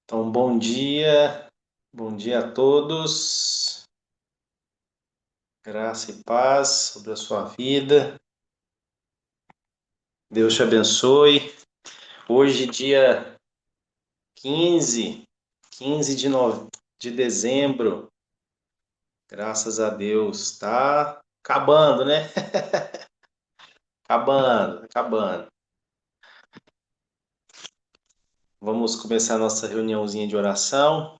Então, bom dia a todos, graça e paz sobre a sua vida, Deus te abençoe. Hoje, dia 15, 15 de dezembro, graças a Deus, está acabando, né? Acabando. Vamos começar a nossa reuniãozinha de oração.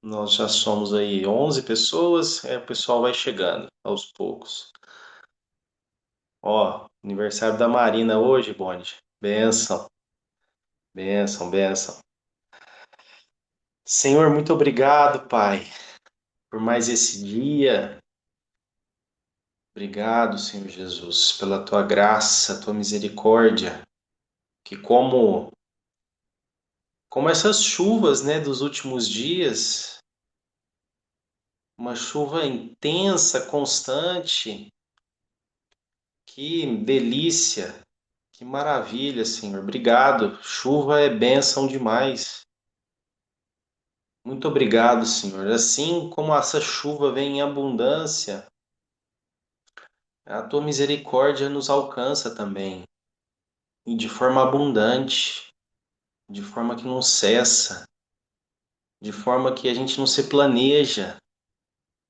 Nós já somos aí 11 pessoas, o pessoal vai chegando aos poucos. Ó, aniversário da Marina hoje, Bonde. Benção, benção. Senhor, muito obrigado, Pai, por mais esse dia. Obrigado, Senhor Jesus, pela tua graça, tua misericórdia, que como essas chuvas, né, dos últimos dias, uma chuva intensa, constante, que delícia, que maravilha, Senhor. Obrigado. Chuva é bênção demais. Muito obrigado, Senhor. Assim como essa chuva vem em abundância, a tua misericórdia nos alcança também, e de forma abundante, de forma que não cessa, de forma que a gente não se planeja,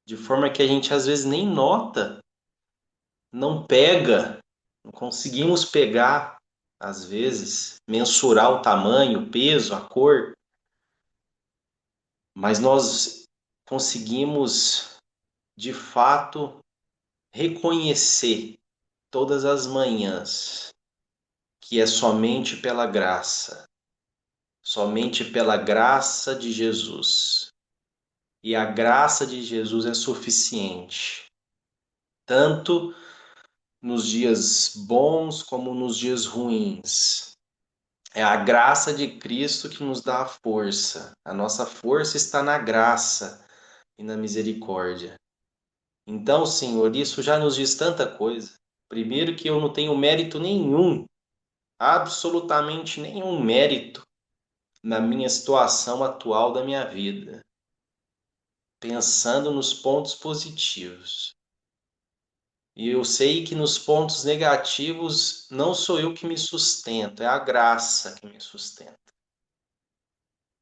de forma que a gente às vezes nem nota, não pega, não conseguimos pegar, às vezes, mensurar o tamanho, o peso, a cor, mas nós conseguimos, de fato, reconhecer todas as manhãs que é somente pela graça de Jesus. E a graça de Jesus é suficiente, tanto nos dias bons como nos dias ruins. É a graça de Cristo que nos dá a força. A nossa força está na graça e na misericórdia. Então, Senhor, isso já nos diz tanta coisa. Primeiro, que eu não tenho mérito nenhum, absolutamente nenhum mérito na minha situação atual da minha vida, pensando nos pontos positivos. E eu sei que nos pontos negativos não sou eu que me sustento, é a graça que me sustenta.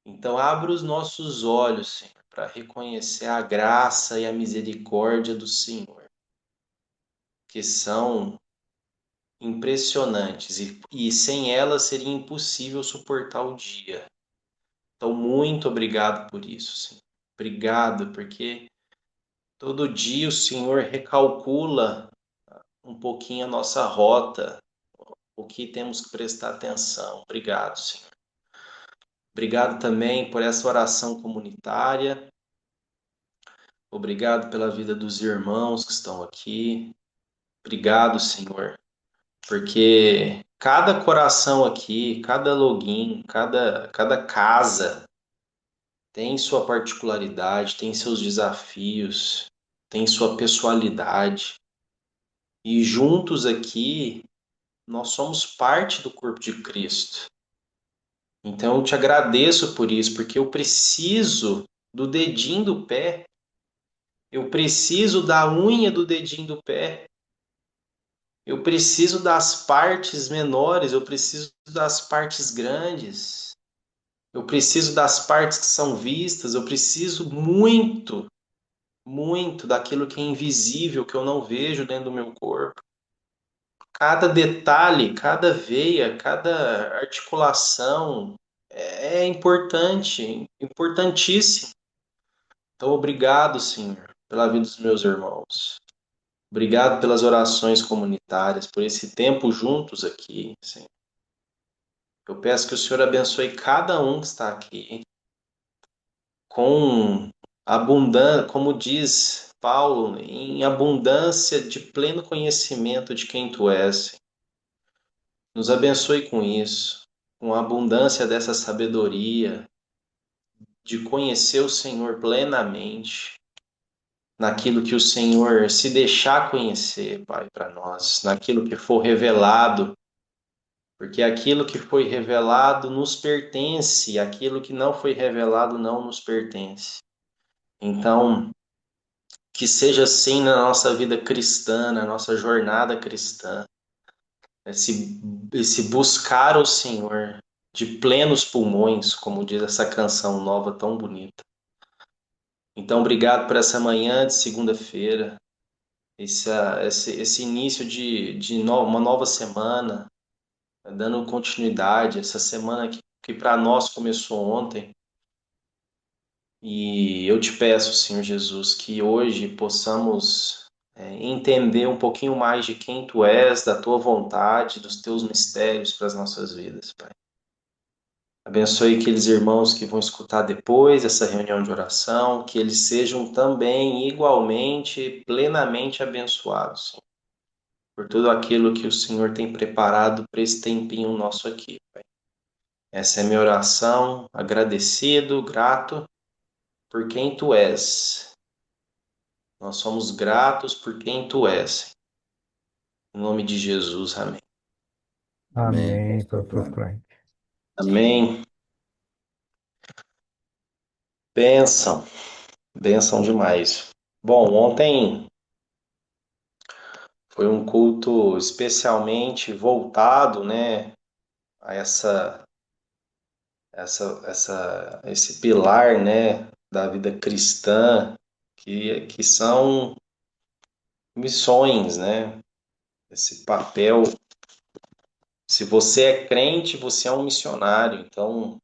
Então, abra os nossos olhos, Senhor, para reconhecer a graça e a misericórdia do Senhor, que são impressionantes e sem elas seria impossível suportar o dia. Então, muito obrigado por isso, Senhor. Obrigado, porque todo dia o Senhor recalcula um pouquinho a nossa rota, o que temos que prestar atenção. Obrigado, Senhor. Obrigado também por essa oração comunitária. Obrigado pela vida dos irmãos que estão aqui. Obrigado, Senhor, porque cada coração aqui, cada login, cada casa tem sua particularidade, tem seus desafios, tem sua pessoalidade. E juntos aqui, nós somos parte do corpo de Cristo. Então eu te agradeço por isso, porque eu preciso do dedinho do pé, eu preciso da unha do dedinho do pé, eu preciso das partes menores, eu preciso das partes grandes, eu preciso das partes que são vistas, eu preciso muito daquilo que é invisível, que eu não vejo dentro do meu corpo. Cada detalhe, cada veia, cada articulação é importante, importantíssimo. Então, obrigado, Senhor, pela vida dos meus irmãos. Obrigado pelas orações comunitárias, por esse tempo juntos aqui, Senhor. Eu peço que o Senhor abençoe cada um que está aqui com abundância, como diz Paulo, em abundância de pleno conhecimento de quem tu és. Nos abençoe com isso, com a abundância dessa sabedoria, de conhecer o Senhor plenamente, naquilo que o Senhor se deixar conhecer, Pai, para nós, naquilo que for revelado porque aquilo que foi revelado nos pertence, aquilo que não foi revelado não nos pertence. Então, que seja assim na nossa vida cristã, na nossa jornada cristã, esse buscar o Senhor de plenos pulmões, como diz essa canção nova tão bonita. Então, obrigado por essa manhã de segunda-feira, esse início de uma nova semana, dando continuidade, essa semana que para nós começou ontem. E eu te peço, Senhor Jesus, que hoje possamos entender um pouquinho mais de quem Tu és, da Tua vontade, dos Teus mistérios para as nossas vidas, Pai. Abençoe aqueles irmãos que vão escutar depois essa reunião de oração, que eles sejam também igualmente, plenamente abençoados, Senhor, por tudo aquilo que o Senhor tem preparado para esse tempinho nosso aqui, Pai. Essa é a minha oração, agradecido, grato por quem Tu és. Nós somos gratos por quem Tu és. Em nome de Jesus, amém. Amém, Amém, Pastor pastor Frank. Frank. Amém. Bênção, bênção demais. Bom, ontem foi um culto especialmente voltado, né, a esse pilar, né, da vida cristã, que são missões, né? Esse papel. Se você é crente, você é um missionário. Então,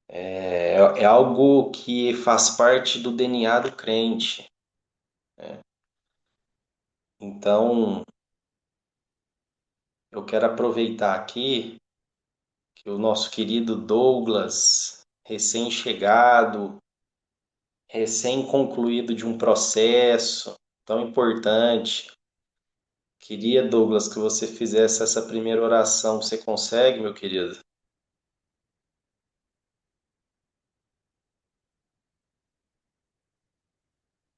é algo que faz parte do DNA do crente. Então, eu quero aproveitar aqui que o nosso querido Douglas, recém-chegado, recém-concluído de um processo tão importante, queria, Douglas, que você fizesse essa primeira oração. Você consegue, meu querido?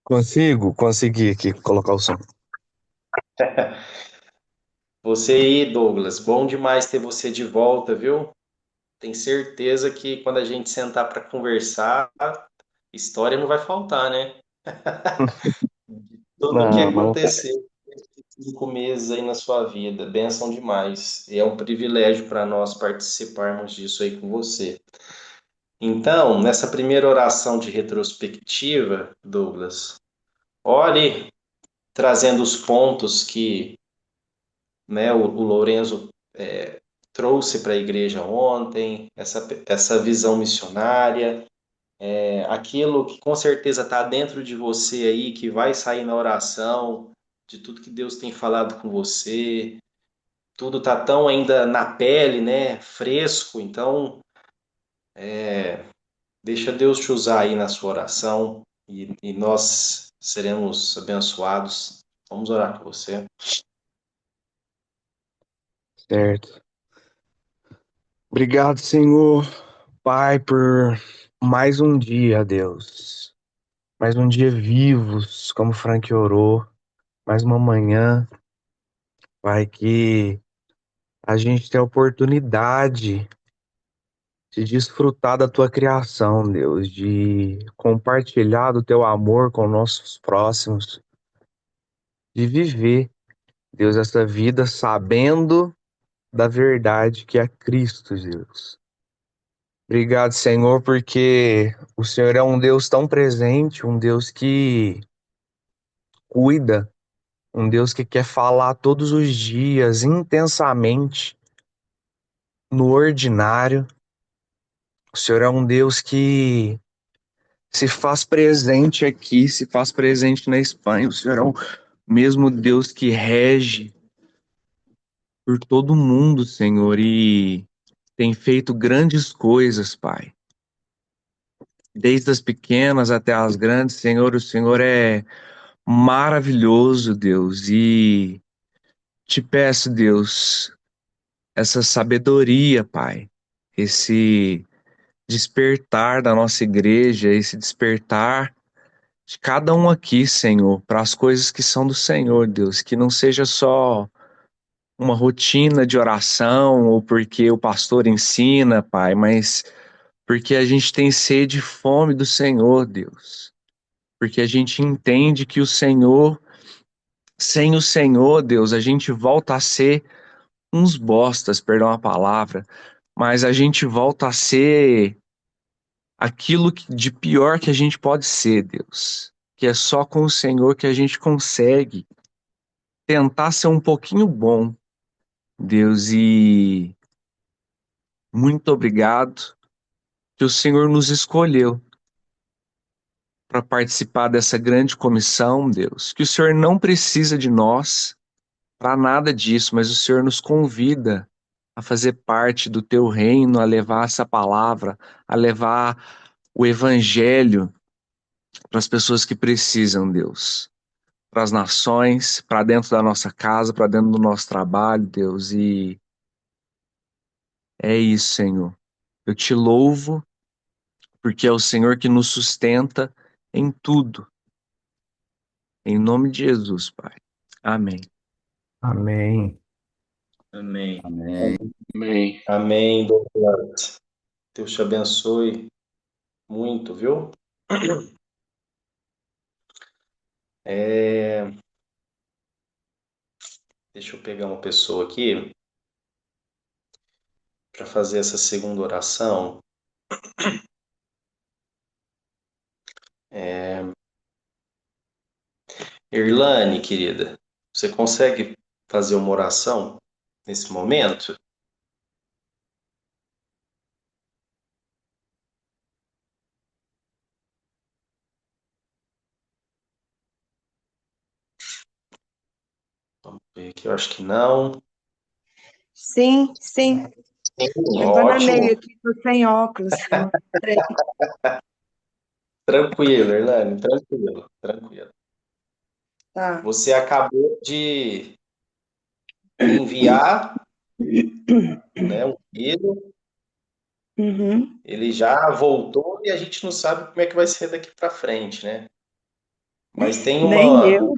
Consegui aqui colocar o som. Você aí, Douglas, bom demais ter você de volta, viu? Tenho certeza que quando a gente sentar para conversar, história não vai faltar, né? Tudo o que Não, não tem. aconteceu nesses 5 meses aí na sua vida, bênção demais. E é um privilégio para nós participarmos disso aí com você. Então, nessa primeira oração de retrospectiva, Douglas, ore trazendo os pontos que, né, o Lourenço trouxe para a igreja ontem, essa visão missionária, aquilo que com certeza está dentro de você aí, que vai sair na oração, de tudo que Deus tem falado com você, tudo tá tão ainda na pele, né, fresco, então deixa Deus te usar aí na sua oração e nós seremos abençoados. Vamos orar com você. Certo. Obrigado, Senhor, Pai, por mais um dia, Deus. Mais um dia vivos, como o Frank orou. Mais uma manhã, Pai, que a gente tem a oportunidade de desfrutar da Tua criação, Deus, de compartilhar do Teu amor com nossos próximos, de viver, Deus, essa vida sabendo da verdade que é Cristo, Deus. Obrigado, Senhor, porque o Senhor é um Deus tão presente, um Deus que cuida, um Deus que quer falar todos os dias, intensamente, no ordinário. O Senhor é um Deus que se faz presente aqui, se faz presente na Espanha. O Senhor é o mesmo Deus que rege por todo mundo, Senhor, e tem feito grandes coisas, Pai. Desde as pequenas até as grandes, Senhor, o Senhor é maravilhoso, Deus, e te peço, Deus, essa sabedoria, Pai, esse despertar da nossa igreja, esse despertar de cada um aqui, Senhor, para as coisas que são do Senhor, Deus, que não seja só uma rotina de oração ou porque o pastor ensina, Pai, mas porque a gente tem sede e fome do Senhor, Deus. Porque a gente entende que o Senhor, sem o Senhor, Deus, a gente volta a ser uns bostas, perdão a palavra, mas a gente volta a ser aquilo de pior que a gente pode ser, Deus. Que é só com o Senhor que a gente consegue tentar ser um pouquinho bom, Deus. E muito obrigado que o Senhor nos escolheu para participar dessa grande comissão, Deus. Que o Senhor não precisa de nós para nada disso, mas o Senhor nos convida a fazer parte do teu reino, a levar essa palavra, a levar o evangelho para as pessoas que precisam, Deus. Para as nações, para dentro da nossa casa, para dentro do nosso trabalho, Deus. E é isso, Senhor. Eu te louvo, porque é o Senhor que nos sustenta em tudo. Em nome de Jesus, Pai. Amém. Amém. Amém. Amém. Amém. Amém, Douglas. Deus te abençoe muito, viu? Deixa eu pegar uma pessoa aqui para fazer essa segunda oração. Irlane, querida, você consegue fazer uma oração nesse momento? Vamos ver aqui, eu acho que não. Sim, sim. Sim, Eu bananei ótimo. aqui, tô sem óculos. Tranquilo, Irlane, tranquilo, tranquilo. Tá. Você acabou de enviar, né, um vídeo, Uhum. ele já voltou e a gente não sabe como é que vai ser daqui para frente, né? Mas tem Nem uma, eu.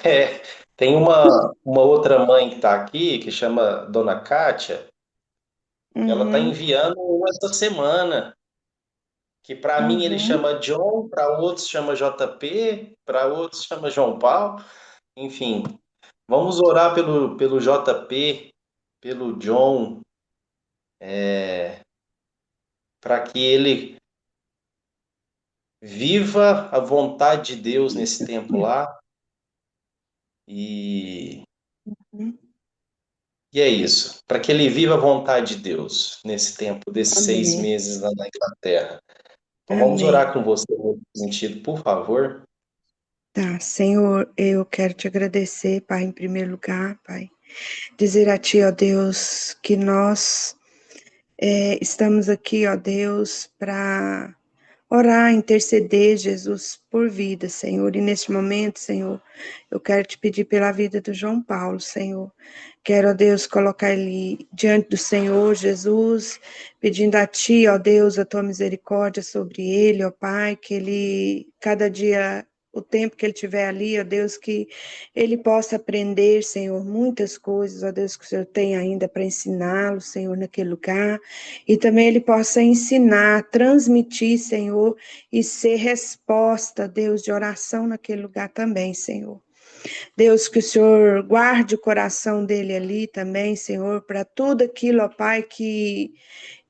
é, tem uma outra mãe que está aqui, que chama Dona Kátia, ela está Uhum. enviando um essa semana, que para mim ele Uhum. chama John, para outros chama JP, para outros chama João Paulo, enfim. Vamos orar pelo JP, pelo John, para que ele viva a vontade de Deus nesse tempo lá. E, e é isso, para que ele viva a vontade de Deus nesse tempo, desses seis Amém. meses lá na Inglaterra. Então vamos Amém. orar com você nesse sentido, por favor. Tá, Senhor, eu quero te agradecer, Pai, em primeiro lugar, Pai. Dizer a Ti, ó Deus, que nós estamos aqui, ó Deus, para orar, interceder, Jesus, por vida, Senhor. E neste momento, Senhor, eu quero te pedir pela vida do João Paulo, Senhor. Quero, ó Deus, colocar ele diante do Senhor, Jesus, pedindo a Ti, ó Deus, a Tua misericórdia sobre ele, ó Pai, que ele, cada dia, o tempo que ele tiver ali, ó Deus, que ele possa aprender, Senhor, muitas coisas, ó Deus, que o Senhor tem ainda para ensiná-lo, Senhor, naquele lugar. E também ele possa ensinar, transmitir, Senhor, e ser resposta, Deus, de oração naquele lugar também, Senhor. Deus, que o Senhor guarde o coração dele ali também, Senhor, para tudo aquilo, ó Pai, que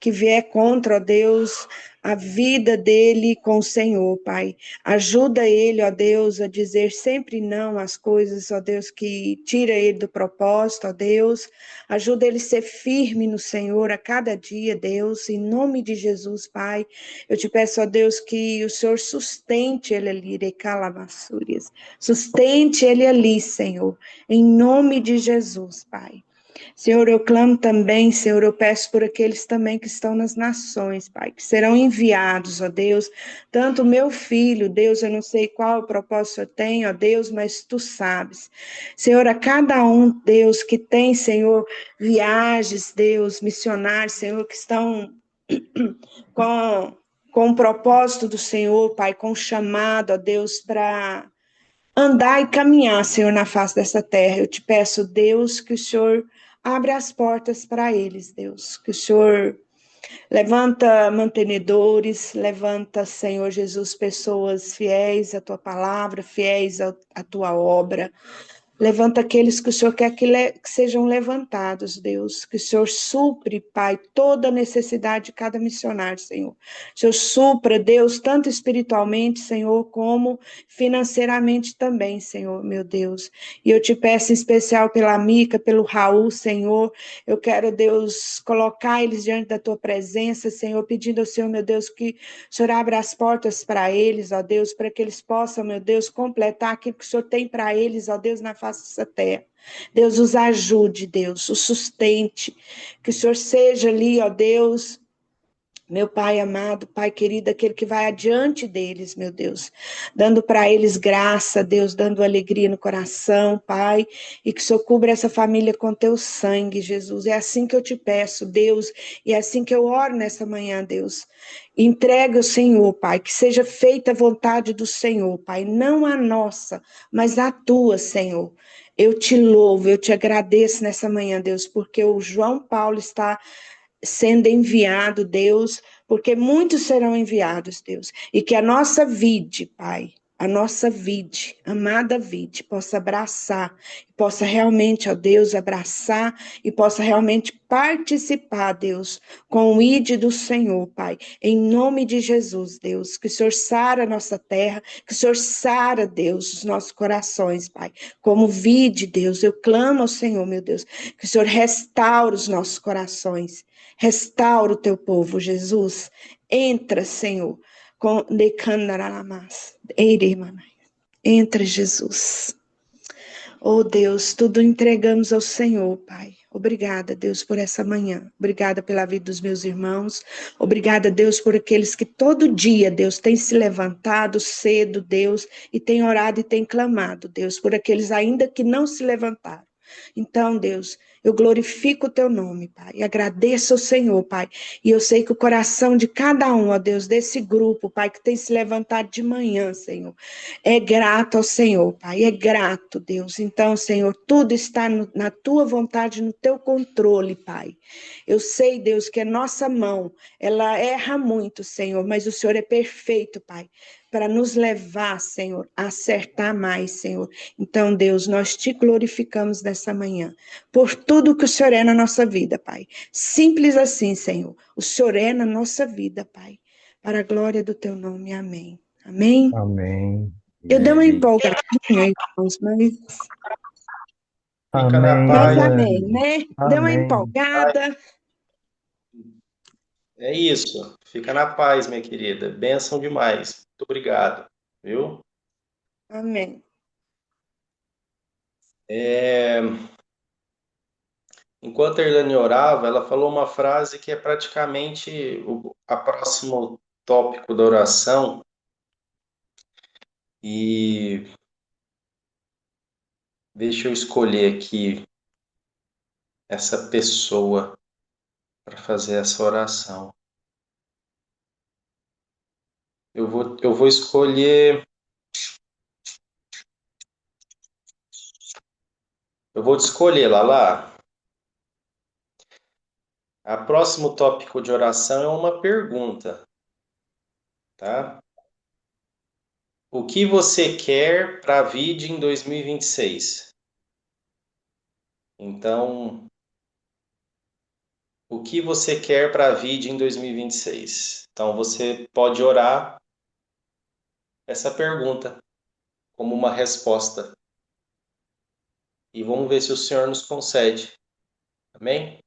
vier contra, ó Deus, a vida dele com o Senhor, Pai. Ajuda ele, ó Deus, a dizer sempre não às coisas, ó Deus, que tira ele do propósito, ó Deus. Ajuda ele a ser firme no Senhor a cada dia, Deus, em nome de Jesus, Pai. Eu te peço, ó Deus, que o Senhor sustente ele ali, recalamassúrias. Sustente ele ali, Senhor, em nome de Jesus, Pai. Senhor, eu clamo também, Senhor, eu peço por aqueles também que estão nas nações, Pai, que serão enviados, ó Deus, tanto o meu filho, Deus, eu não sei qual o propósito eu tenho, ó Deus, mas Tu sabes. Senhor, a cada um, Deus, que tem, Senhor, viagens, Deus, missionários, Senhor, que estão com o propósito do Senhor, Pai, com o chamado, ó Deus, para andar e caminhar, Senhor, na face dessa terra. Eu te peço, Deus, que o Senhor abra as portas para eles, Deus, que o Senhor levanta mantenedores, levanta, Senhor Jesus, pessoas fiéis à tua palavra, fiéis à tua obra. Levanta aqueles que o Senhor quer que sejam levantados, Deus. Que o Senhor supre, Pai, toda a necessidade de cada missionário, Senhor. O Senhor supra, Deus, tanto espiritualmente, Senhor, como financeiramente também, Senhor, meu Deus. E eu te peço em especial pela Mica, pelo Raul, Senhor. Eu quero, Deus, colocar eles diante da tua presença, Senhor, pedindo ao Senhor, meu Deus, que o Senhor abra as portas para eles, ó Deus, para que eles possam, meu Deus, completar aquilo que o Senhor tem para eles, ó Deus, na face dessa terra. Deus os ajude, Deus, os sustente, que o Senhor seja ali, ó Deus, meu Pai amado, Pai querido, aquele que vai adiante deles, meu Deus, dando para eles graça, Deus, dando alegria no coração, Pai, e que o Senhor cubra essa família com teu sangue, Jesus. É assim que eu te peço, Deus, e é assim que eu oro nessa manhã, Deus. Entrega o Senhor, Pai, que seja feita a vontade do Senhor, Pai, não a nossa, mas a tua, Senhor. Eu te louvo, eu te agradeço nessa manhã, Deus, porque o João Paulo está sendo enviado, Deus, porque muitos serão enviados, Deus, e que a nossa vide, Pai, a nossa vide, amada vide, possa abraçar, possa realmente, ó Deus, abraçar e possa realmente participar, Deus, com o ide do Senhor, Pai, em nome de Jesus, Deus, que o Senhor sara a nossa terra, que o Senhor sara, Deus, os nossos corações, Pai, como vide, Deus, eu clamo ao Senhor, meu Deus, que o Senhor restaure os nossos corações. Restaura o teu povo, Jesus. Entra, Senhor. Entra, Jesus. Oh, Deus, tudo entregamos ao Senhor, Pai. Obrigada, Deus, por essa manhã. Obrigada pela vida dos meus irmãos. Obrigada, Deus, por aqueles que todo dia, Deus, têm se levantado cedo, Deus, e têm orado e têm clamado, Deus, por aqueles ainda que não se levantaram. Então, Deus, eu glorifico o teu nome, Pai, e agradeço ao Senhor, Pai, e eu sei que o coração de cada um, ó Deus, desse grupo, Pai, que tem se levantado de manhã, Senhor, é grato ao Senhor, Pai, é grato, Deus. Então, Senhor, tudo está na tua vontade, no teu controle, Pai. Eu sei, Deus, que a nossa mão, ela erra muito, Senhor, mas o Senhor é perfeito, Pai, para nos levar, Senhor, a acertar mais, Senhor. Então, Deus, nós te glorificamos nessa manhã, por tudo que o Senhor é na nossa vida, Pai. Simples assim, Senhor. O Senhor é na nossa vida, Pai. Para a glória do teu nome, amém. Amém? Amém. Eu dei uma Amém. empolgadinha, irmãos, Fica na Amém, mas paz. amém, Elaine. né? Deu uma Amém. empolgada. É isso. Fica na paz, minha querida. Bênção demais. Muito obrigado. Viu? Amém. É, enquanto a Irlane orava, ela falou uma frase que é praticamente a próximo tópico da oração. E deixa eu escolher aqui essa pessoa para fazer essa oração. Eu vou escolher. Eu vou te escolher, Lala. A próximo tópico de oração é uma pergunta, tá? O que você quer para a vida em 2026? Então, o que você quer para a vida em 2026? Então, você pode orar essa pergunta como uma resposta. E vamos ver se o Senhor nos concede. Amém?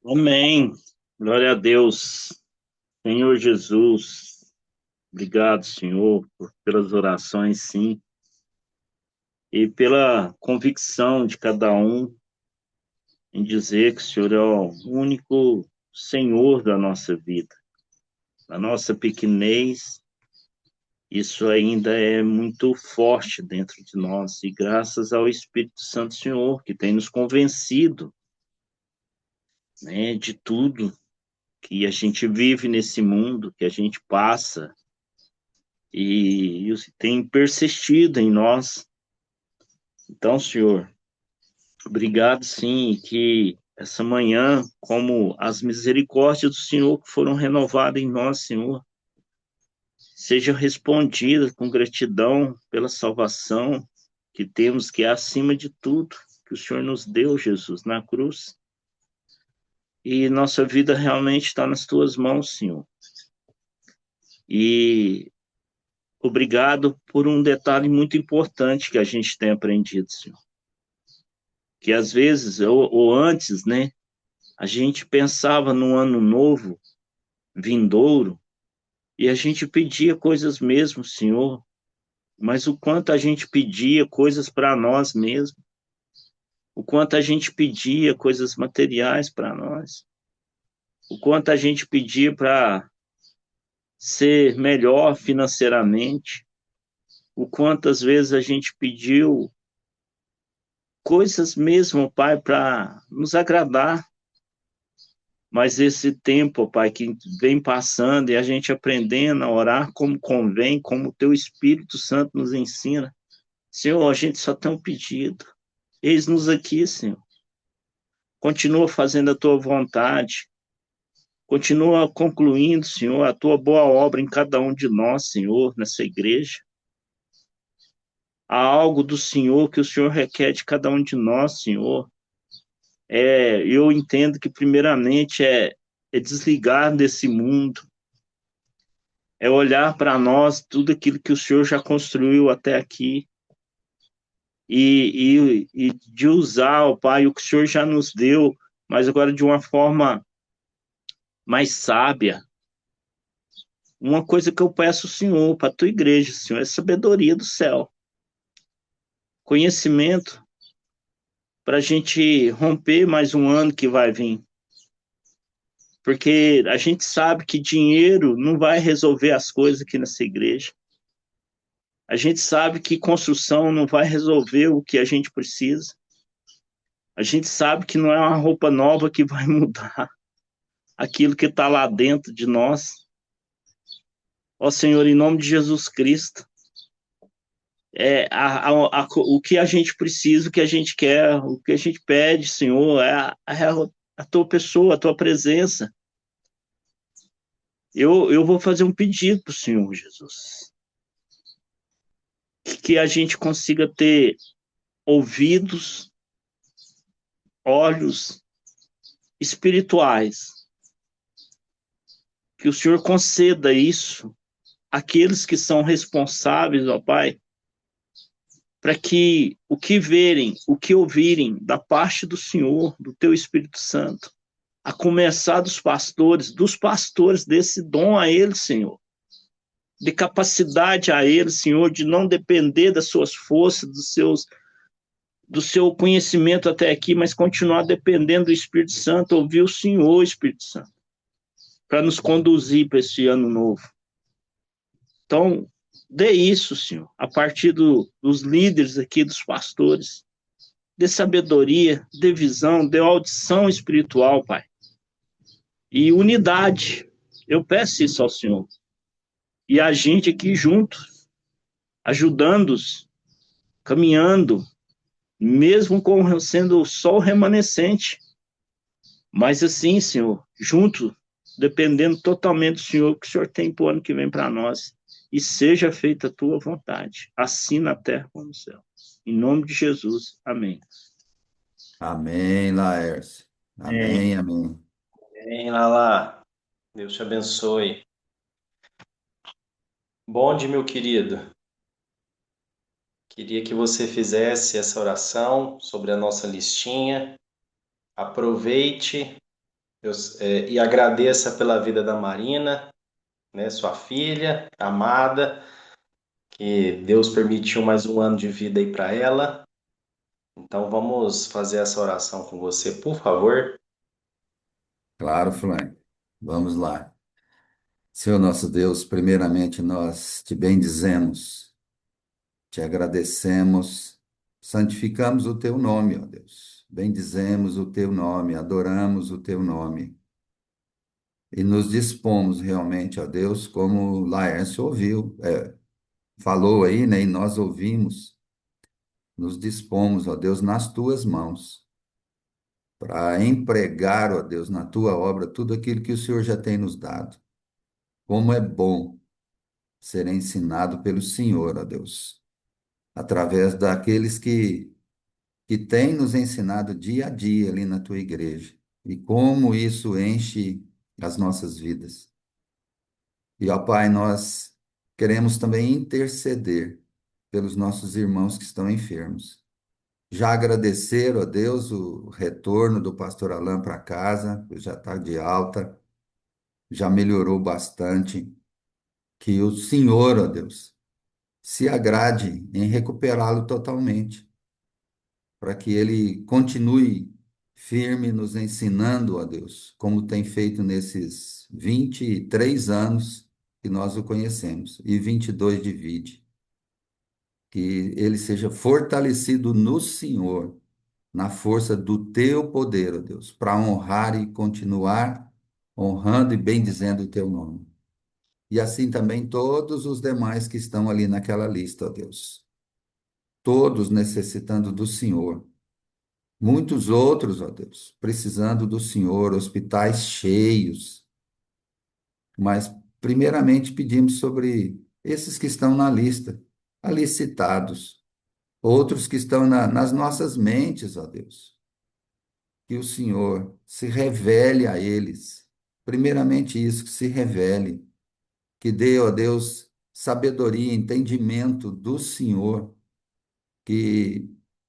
Amém. Glória a Deus. Senhor Jesus, obrigado, Senhor, pelas orações, sim, e pela convicção de cada um em dizer que o Senhor é o único Senhor da nossa vida. Na nossa pequenez, isso ainda é muito forte dentro de nós, e graças ao Espírito Santo, Senhor, que tem nos convencido, né, de tudo que a gente vive nesse mundo, que a gente passa, e tem persistido em nós. Então, Senhor, obrigado, sim, que essa manhã, como as misericórdias do Senhor que foram renovadas em nós, Senhor, sejam respondidas com gratidão pela salvação que temos, que é acima de tudo, que o Senhor nos deu, Jesus, na cruz. E nossa vida realmente está nas tuas mãos, Senhor. E obrigado por um detalhe muito importante que a gente tem aprendido, Senhor. Que às vezes, ou antes, né, a gente pensava no ano novo, vindouro, e a gente pedia coisas mesmo, Senhor, mas o quanto a gente pedia coisas para nós mesmos, o quanto a gente pedia coisas materiais para nós, o quanto a gente pedia para ser melhor financeiramente, o quantas vezes a gente pediu coisas mesmo, Pai, para nos agradar. Mas esse tempo, Pai, que vem passando e a gente aprendendo a orar como convém, como o Teu Espírito Santo nos ensina. Senhor, a gente só tem um pedido. Eis-nos aqui, Senhor. Continua fazendo a Tua vontade. Continua concluindo, Senhor, a Tua boa obra em cada um de nós, Senhor, nessa igreja. Há algo do Senhor que o Senhor requer de cada um de nós, Senhor. Eu entendo que, primeiramente, é desligar desse mundo, é olhar para nós tudo aquilo que o Senhor já construiu até aqui e de usar, ó Pai, o que o Senhor já nos deu, mas agora de uma forma mais sábia. Uma coisa que eu peço ao Senhor, para a tua igreja, Senhor, é sabedoria do céu, conhecimento para a gente romper mais um ano que vai vir. Porque a gente sabe que dinheiro não vai resolver as coisas aqui nessa igreja. A gente sabe que construção não vai resolver o que a gente precisa. A gente sabe que não é uma roupa nova que vai mudar aquilo que está lá dentro de nós. Ó Senhor, em nome de Jesus Cristo, o que a gente precisa, o que a gente quer, o que a gente pede, Senhor, a tua pessoa, a tua presença. Eu vou fazer um pedido para o Senhor, Jesus. Que a gente consiga ter ouvidos, olhos espirituais. Que o Senhor conceda isso àqueles que são responsáveis, ó Pai, para que o que verem, o que ouvirem da parte do Senhor, do Teu Espírito Santo, a começar dos pastores, desse dom a eles, Senhor, de capacidade a eles, Senhor, de não depender das suas forças, do seu conhecimento até aqui, mas continuar dependendo do Espírito Santo, ouvir o Senhor, Espírito Santo, para nos conduzir para esse ano novo. Então, dê isso, Senhor, a partir dos líderes aqui, dos pastores, dê sabedoria, dê visão, dê audição espiritual, Pai. E unidade. Eu peço isso ao Senhor. E a gente aqui juntos, ajudando-os, caminhando, mesmo sendo só o remanescente. Mas assim, Senhor, junto, dependendo totalmente do Senhor, o que o Senhor tem para o ano que vem para nós. E seja feita a tua vontade, assim na terra como no céu. Em nome de Jesus. Amém. Amém, Laércio. Amém, amém. Vem, Lala. Deus te abençoe. Bonde, meu querido. Queria que você fizesse essa oração sobre a nossa listinha. Aproveite e agradeça pela vida da Marina, né, sua filha amada, que Deus permitiu mais um ano de vida aí para ela. Então vamos fazer essa oração com você, por favor. Claro, Frank. Vamos lá. Senhor nosso Deus, primeiramente nós te bendizemos, te agradecemos, santificamos o teu nome, ó Deus. Bendizemos o teu nome, adoramos o teu nome. E nos dispomos realmente, ó Deus, como Laércio ouviu, falou aí, né? E nós ouvimos, nos dispomos, ó Deus, nas tuas mãos, para empregar, ó Deus, na tua obra tudo aquilo que o Senhor já tem nos dado. Como é bom ser ensinado pelo Senhor, ó Deus, através daqueles que têm nos ensinado dia a dia ali na tua igreja. E como isso enche as nossas vidas. E, ó Pai, nós queremos também interceder pelos nossos irmãos que estão enfermos. Já agradecer, ó Deus, o retorno do pastor Alain para casa, já está de alta, já melhorou bastante. Que o Senhor, ó Deus, se agrade em recuperá-lo totalmente, para que ele continue firme nos ensinando, ó Deus, como tem feito nesses 23 anos que nós o conhecemos e 22 de vida. Que ele seja fortalecido no Senhor, na força do teu poder, ó Deus, para honrar e continuar honrando e bendizendo o teu nome. E assim também todos os demais que estão ali naquela lista, ó Deus. Todos necessitando do Senhor. Muitos outros, ó Deus, precisando do Senhor, hospitais cheios. Mas, primeiramente, pedimos sobre esses que estão na lista, ali citados. Outros que estão nas nossas mentes, ó Deus. Que o Senhor se revele a eles. Primeiramente, isso, que se revele. Que dê, ó Deus, sabedoria, entendimento do Senhor. Que,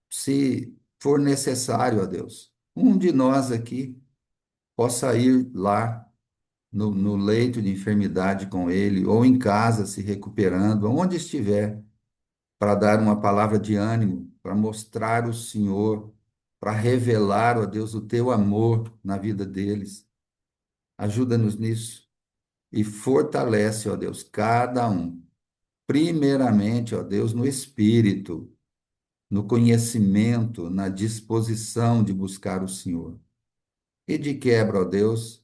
se for necessário, ó Deus, um de nós aqui possa ir lá no leito de enfermidade com ele, ou em casa se recuperando, onde estiver, para dar uma palavra de ânimo, para mostrar o Senhor, para revelar, ó Deus, o teu amor na vida deles. Ajuda-nos nisso e fortalece, ó Deus, cada um. Primeiramente, ó Deus, no espírito, no conhecimento, na disposição de buscar o Senhor. E de quebra, ó Deus,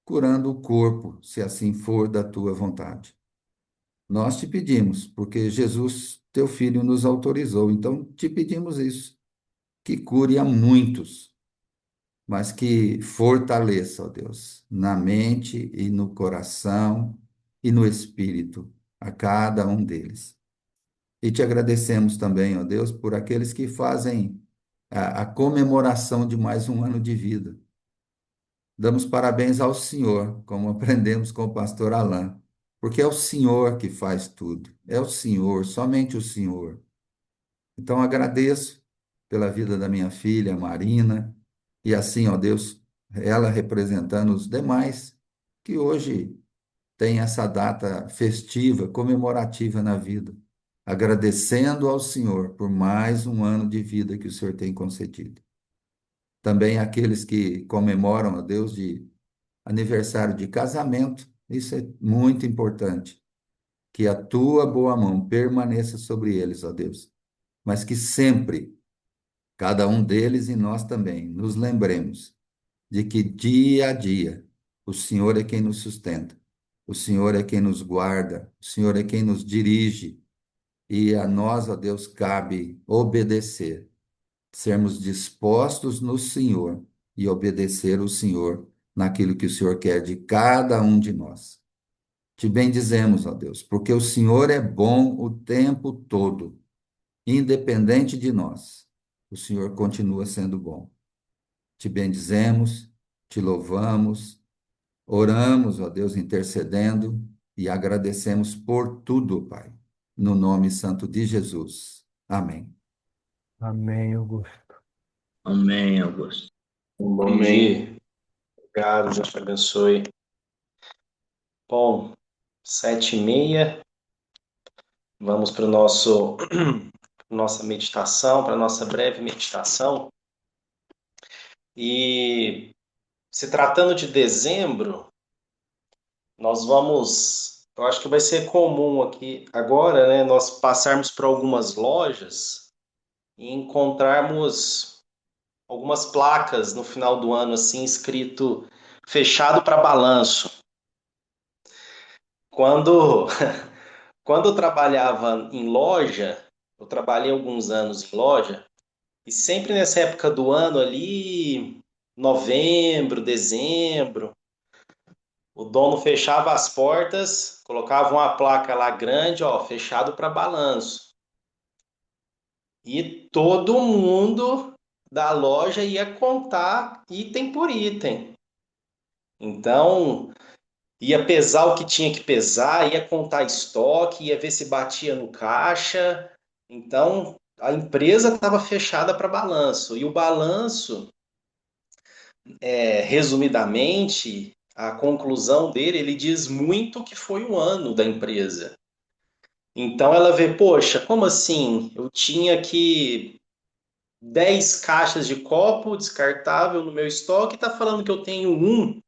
curando o corpo, se assim for da tua vontade. Nós te pedimos, porque Jesus, teu filho, nos autorizou, então te pedimos isso, que cure a muitos, mas que fortaleça, ó Deus, na mente e no coração e no espírito, a cada um deles. E te agradecemos também, ó Deus, por aqueles que fazem a comemoração de mais um ano de vida. Damos parabéns ao Senhor, como aprendemos com o pastor Alain, porque é o Senhor que faz tudo. É o Senhor, somente o Senhor. Então agradeço pela vida da minha filha, Marina, e assim, ó Deus, ela representando os demais que hoje têm essa data festiva, comemorativa na vida, agradecendo ao Senhor por mais um ano de vida que o Senhor tem concedido. Também aqueles que comemoram, ó Deus, de aniversário de casamento, isso é muito importante. Que a tua boa mão permaneça sobre eles, ó Deus, mas que sempre, cada um deles e nós também, nos lembremos de que dia a dia o Senhor é quem nos sustenta, o Senhor é quem nos guarda, o Senhor é quem nos dirige, e a nós, ó Deus, cabe obedecer, sermos dispostos no Senhor e obedecer o Senhor naquilo que o Senhor quer de cada um de nós. Te bendizemos, ó Deus, porque o Senhor é bom o tempo todo, independente de nós. O Senhor continua sendo bom. Te bendizemos, te louvamos, oramos, ó Deus, intercedendo e agradecemos por tudo, Pai. No nome santo de Jesus. Amém. Amém, Augusto. Amém, Augusto. Um bom Amém. dia. Obrigado, Deus te abençoe. Bom, 7h30, vamos para o nosso nossa meditação, para a nossa breve meditação. E se tratando de dezembro, nós vamos, eu acho que vai ser comum aqui agora, né, nós passarmos por algumas lojas e encontrarmos algumas placas no final do ano assim escrito fechado para balanço. Quando quando eu trabalhava em loja, eu trabalhei alguns anos em loja, e sempre nessa época do ano ali, novembro, dezembro, o dono fechava as portas, colocava uma placa lá grande, ó, fechado para balanço. E todo mundo da loja ia contar item por item. Então, ia pesar o que tinha que pesar, ia contar estoque, ia ver se batia no caixa. Então, a empresa estava fechada para balanço. E o balanço, resumidamente, a conclusão dele, ele diz muito o que foi o ano da empresa. Então, ela vê, poxa, como assim? Eu tinha aqui 10 caixas de copo descartável no meu estoque e está falando que eu tenho um.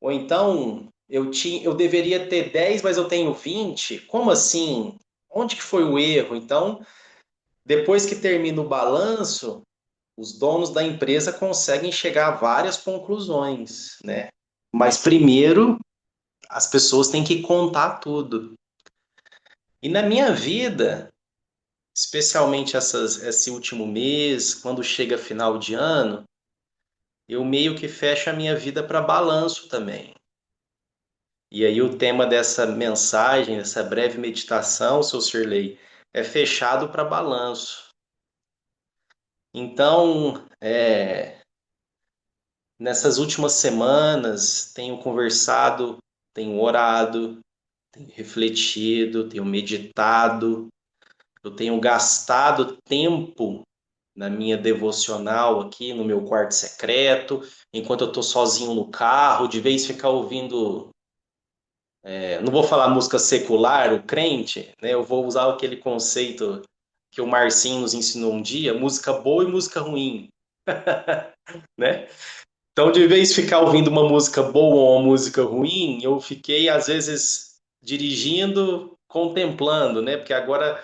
Ou então, eu deveria ter 10, mas eu tenho 20. Como assim? Onde que foi o erro? Então, depois que termina o balanço, os donos da empresa conseguem chegar a várias conclusões, né? Mas primeiro, as pessoas têm que contar tudo. E na minha vida, especialmente esse último mês, quando chega final de ano, eu meio que fecho a minha vida para balanço também. E aí o tema dessa mensagem, dessa breve meditação, seu Sirlei, é fechado para balanço. Então, nessas últimas semanas, tenho conversado, tenho orado, tenho refletido, tenho meditado, eu tenho gastado tempo na minha devocional aqui no meu quarto secreto, enquanto eu estou sozinho no carro, de vez ficar ouvindo. Não vou falar música secular, o crente, né? Eu vou usar aquele conceito que o Marcinho nos ensinou um dia, música boa e música ruim, né? Então, de vez ficar ouvindo uma música boa ou uma música ruim, eu fiquei, às vezes, dirigindo, contemplando, né? Porque agora,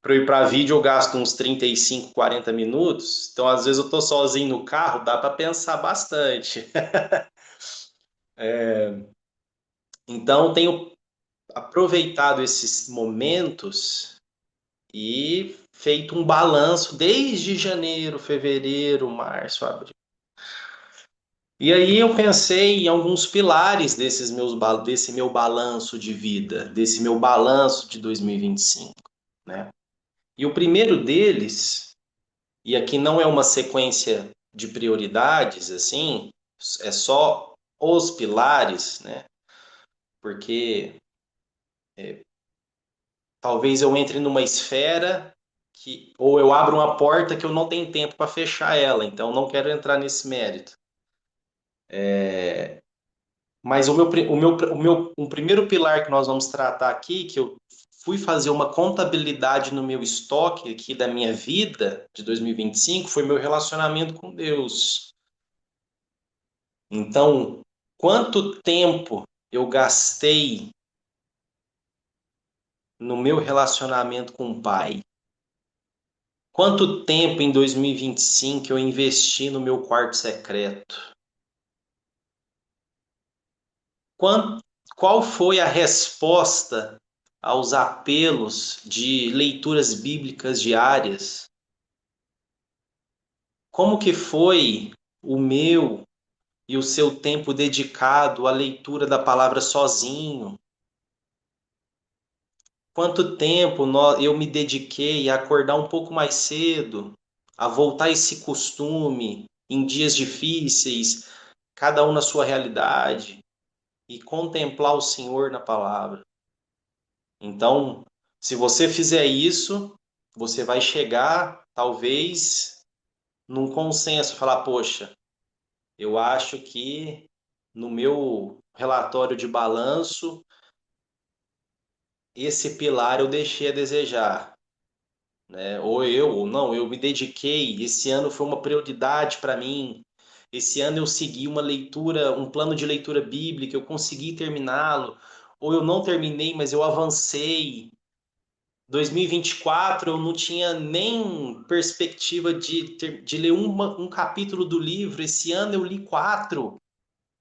para eu ir para vídeo, eu gasto uns 35, 40 minutos. Então, às vezes, eu tô sozinho no carro, dá para pensar bastante. Então, tenho aproveitado esses momentos e feito um balanço desde janeiro, fevereiro, março, abril. E aí eu pensei em alguns pilares desse meu balanço de vida, desse meu balanço de 2025, né? E o primeiro deles, e aqui não é uma sequência de prioridades, assim, é só os pilares, né? Porque talvez eu entre numa esfera que, ou eu abro uma porta que eu não tenho tempo para fechar ela, então não quero entrar nesse mérito. Mas o primeiro pilar que nós vamos tratar aqui, que eu fui fazer uma contabilidade no meu estoque aqui da minha vida de 2025, foi meu relacionamento com Deus. Então, quanto tempo eu gastei no meu relacionamento com o Pai? Quanto tempo em 2025 eu investi no meu quarto secreto? Qual, qual foi a resposta aos apelos de leituras bíblicas diárias? Como que foi o meu e o seu tempo dedicado à leitura da palavra sozinho? Quanto tempo eu me dediquei a acordar um pouco mais cedo, a voltar a esse costume em dias difíceis, cada um na sua realidade, e contemplar o Senhor na palavra. Então, se você fizer isso, você vai chegar, talvez, num consenso, falar, poxa, eu acho que no meu relatório de balanço, esse pilar eu deixei a desejar, né? Ou não, eu me dediquei, esse ano foi uma prioridade para mim. Esse ano eu segui uma leitura, um plano de leitura bíblica, eu consegui terminá-lo, ou eu não terminei, mas eu avancei. 2024 eu não tinha nem perspectiva de ler um capítulo do livro. Esse ano eu li 4.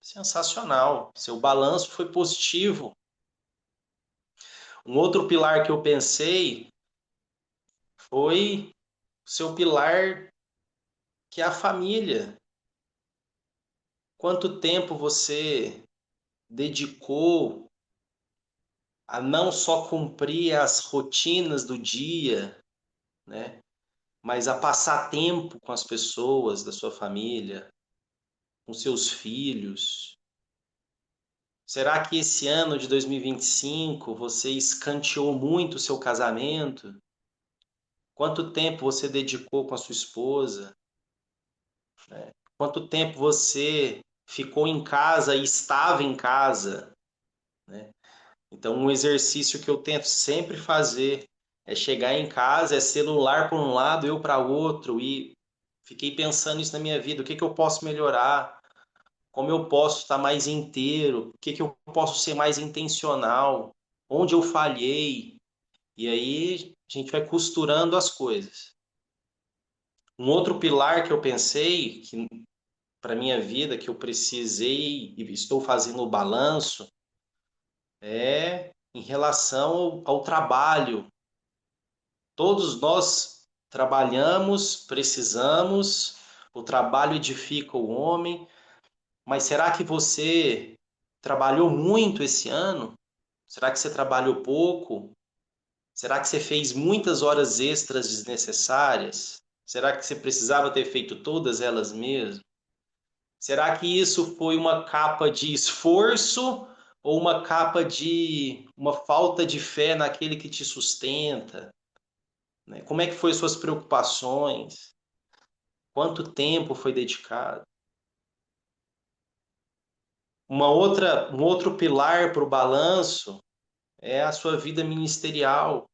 Sensacional. Seu balanço foi positivo. Um outro pilar que eu pensei foi o seu pilar, que é a família. Quanto tempo você dedicou a não só cumprir as rotinas do dia, né? Mas a passar tempo com as pessoas da sua família, com seus filhos. Será que esse ano de 2025 você escanteou muito o seu casamento? Quanto tempo você dedicou com a sua esposa? Quanto tempo você ficou em casa e estava em casa, né? Então, um exercício que eu tento sempre fazer é chegar em casa, é celular para um lado, eu para outro, e fiquei pensando isso na minha vida, o que que eu posso melhorar, como eu posso estar mais inteiro, o que que eu posso ser mais intencional, onde eu falhei, e aí a gente vai costurando as coisas. Um outro pilar que eu pensei, que para minha vida, que eu precisei e estou fazendo o balanço, é em relação ao trabalho. Todos nós trabalhamos, precisamos, o trabalho edifica o homem, mas será que você trabalhou muito esse ano? Será que você trabalhou pouco? Será que você fez muitas horas extras desnecessárias? Será que você precisava ter feito todas elas mesmo? Será que isso foi uma capa de esforço ou uma capa de uma falta de fé naquele que te sustenta, né? Como é que foi suas preocupações? Quanto tempo foi dedicado? Um outro pilar para o balanço é a sua vida ministerial.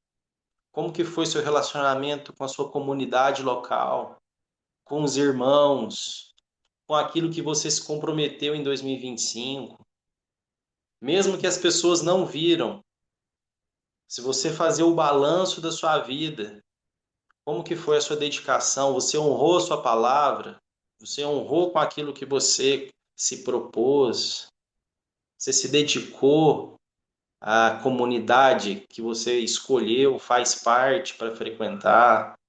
Como que foi seu relacionamento com a sua comunidade local, com os irmãos, com aquilo que você se comprometeu em 2025? Mesmo que as pessoas não viram, se você fazer o balanço da sua vida, como que foi a sua dedicação? Você honrou a sua palavra? Você honrou com aquilo que você se propôs? Você se dedicou à comunidade que você escolheu, faz parte para frequentar?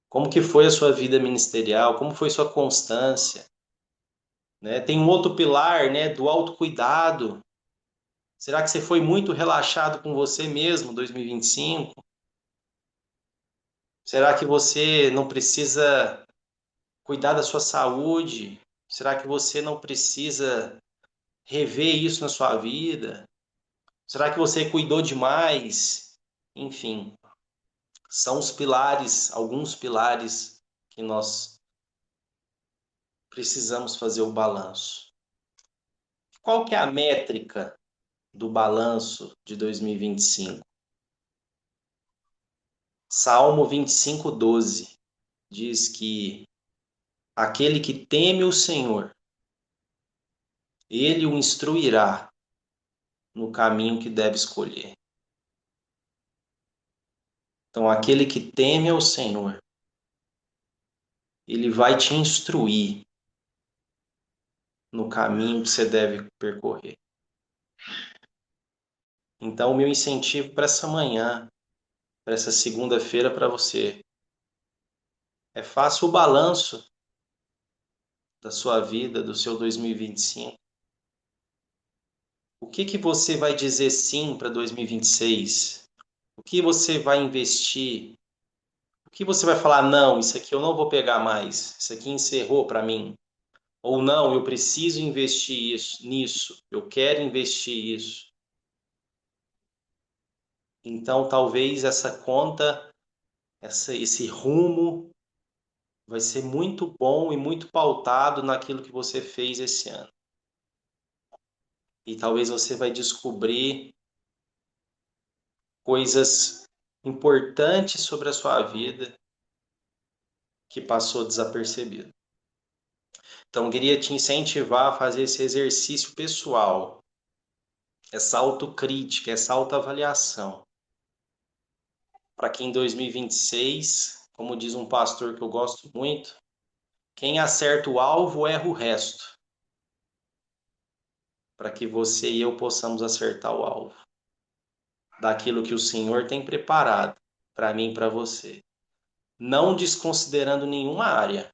Como que foi a sua vida ministerial? Como foi sua constância? Né? Tem um outro pilar, né, do autocuidado. Será que você foi muito relaxado com você mesmo em 2025? Será que você não precisa cuidar da sua saúde? Será que você não precisa rever isso na sua vida? Será que você cuidou demais? Enfim, são os pilares, alguns pilares que nós precisamos fazer o balanço. Qual que é a métrica do balanço de 2025? Salmo 25:12 diz que aquele que teme o Senhor, ele o instruirá no caminho que deve escolher. Então, aquele que teme ao Senhor, ele vai te instruir no caminho que você deve percorrer. Então, o meu incentivo para essa manhã, para essa segunda-feira para você, é faça o balanço da sua vida, do seu 2025. O que que você vai dizer sim para 2026? O que você vai investir? O que você vai falar, não, isso aqui eu não vou pegar mais, isso aqui encerrou para mim. Ou não, eu preciso investir nisso, eu quero investir isso. Então, talvez essa conta, esse rumo vai ser muito bom e muito pautado naquilo que você fez esse ano. E talvez você vai descobrir coisas importantes sobre a sua vida que passou desapercebido. Então, eu queria te incentivar a fazer esse exercício pessoal, essa autocrítica, essa autoavaliação, para que em 2026, como diz um pastor que eu gosto muito, quem acerta o alvo erra o resto, para que você e eu possamos acertar o alvo. daquilo que o Senhor tem preparado para mim e para você, não desconsiderando nenhuma área,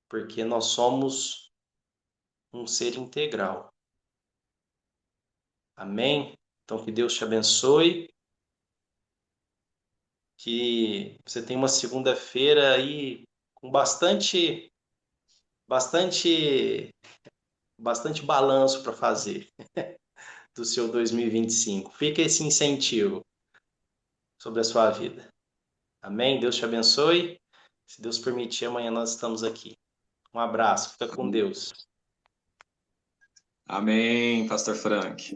porque nós somos um ser integral. Amém? Então que Deus te abençoe, que você tenha uma segunda-feira aí com bastante, bastante balanço para fazer do seu 2025. Fica esse incentivo sobre a sua vida. Amém? Deus te abençoe. Se Deus permitir, amanhã nós estamos aqui. Um abraço, fica com Deus. Amém, Pastor Frank.